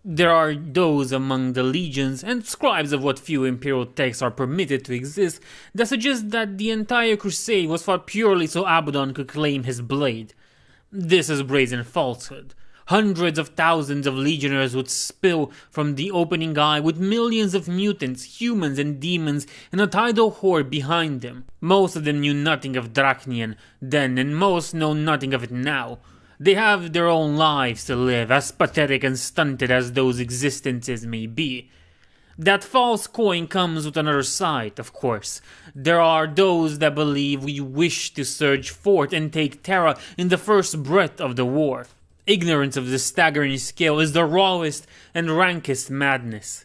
There are those among the legions, and scribes of what few imperial texts are permitted to exist, that suggest that the entire crusade was fought purely so Abaddon could claim his blade. This is brazen falsehood. Hundreds of thousands of legionnaires would spill from the opening eye with millions of mutants, humans and demons and a tidal horde behind them. Most of them knew nothing of Drachnian then, and most know nothing of it now. They have their own lives to live, as pathetic and stunted as those existences may be. That false coin comes with another side, of course. There are those that believe we wish to surge forth and take Terra in the first breath of the war. Ignorance of this staggering scale is the rawest and rankest madness.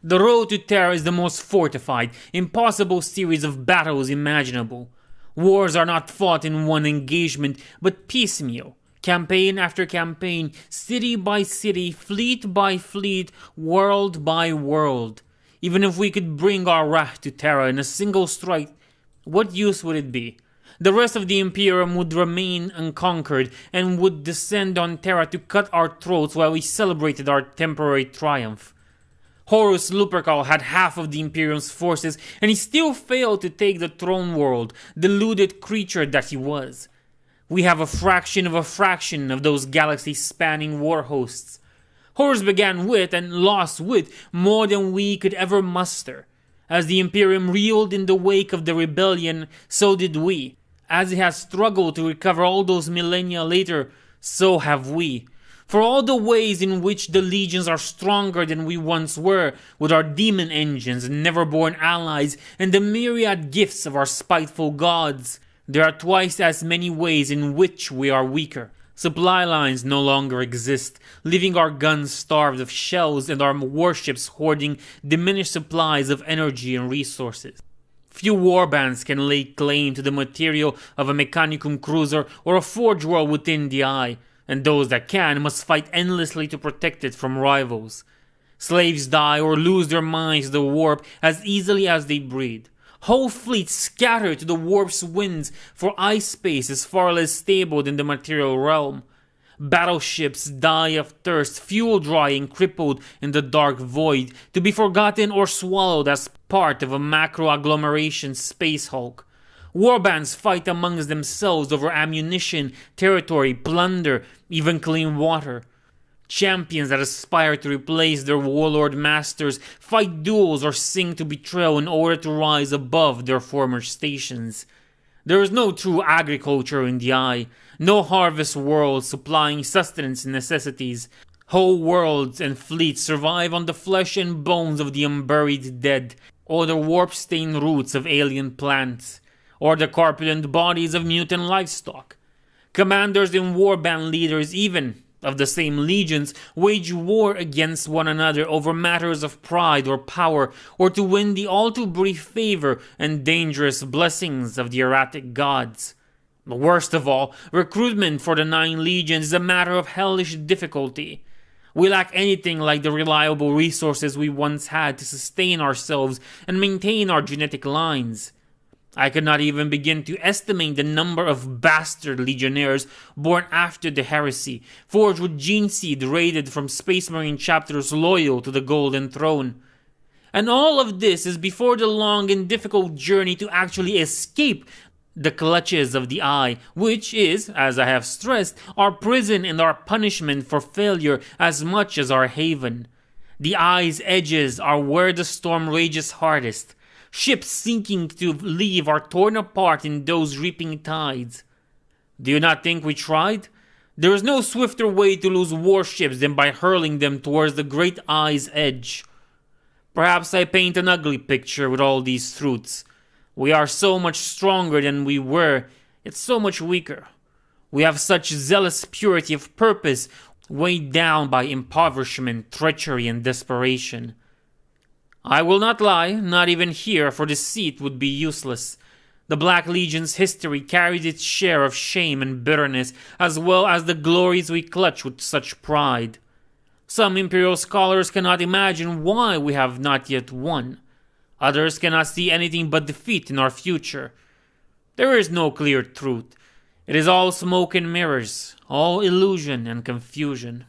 The road to Terra is the most fortified, impossible series of battles imaginable. Wars are not fought in one engagement, but piecemeal. Campaign after campaign, city by city, fleet by fleet, world by world. Even if we could bring our wrath to Terra in a single strike, what use would it be? The rest of the Imperium would remain unconquered and would descend on Terra to cut our throats while we celebrated our temporary triumph. Horus Lupercal had half of the Imperium's forces, and he still failed to take the throne world, deluded creature that he was. We have a fraction of those galaxy-spanning war hosts. Horus began with and lost with more than we could ever muster. As the Imperium reeled in the wake of the rebellion, so did we. As it has struggled to recover all those millennia later, so have we. For all the ways in which the legions are stronger than we once were, with our demon engines and never-born allies, and the myriad gifts of our spiteful gods, there are twice as many ways in which we are weaker. Supply lines no longer exist, leaving our guns starved of shells and our warships hoarding diminished supplies of energy and resources. Few warbands can lay claim to the material of a Mechanicum cruiser or a forge world within the eye, and those that can must fight endlessly to protect it from rivals. Slaves die or lose their minds to the warp as easily as they breed. Whole fleets scatter to the warp's winds, for ice space is far less stable than the material realm. Battleships die of thirst, fuel dry and crippled in the dark void, to be forgotten or swallowed as part of a macro-agglomeration space hulk. Warbands fight amongst themselves over ammunition, territory, plunder, even clean water. Champions that aspire to replace their warlord masters fight duels or sing to betrayal in order to rise above their former stations. There is no true agriculture in the eye, no harvest world supplying sustenance and necessities. Whole worlds and fleets survive on the flesh and bones of the unburied dead, or the warp-stained roots of alien plants, or the corpulent bodies of mutant livestock. Commanders and warband leaders even of the same legions wage war against one another over matters of pride or power, or to win the all too brief favor and dangerous blessings of the erratic gods. But worst of all, recruitment for the 9 legions is a matter of hellish difficulty. We lack anything like the reliable resources we once had to sustain ourselves and maintain our genetic lines. I could not even begin to estimate the number of bastard legionnaires born after the heresy, forged with gene seed raided from Space Marine chapters loyal to the Golden Throne. And all of this is before the long and difficult journey to actually escape the clutches of the Eye, which is, as I have stressed, our prison and our punishment for failure as much as our haven. The Eye's edges are where the storm rages hardest. Ships sinking to leave are torn apart in those reaping tides. Do you not think we tried? There is no swifter way to lose warships than by hurling them towards the great Eye's edge. Perhaps I paint an ugly picture with all these truths. We are so much stronger than we were, yet so much weaker. We have such zealous purity of purpose, weighed down by impoverishment, treachery, and desperation. I will not lie, not even here, for deceit would be useless. The Black Legion's history carries its share of shame and bitterness, as well as the glories we clutch with such pride. Some Imperial scholars cannot imagine why we have not yet won. Others cannot see anything but defeat in our future. There is no clear truth. It is all smoke and mirrors, all illusion and confusion.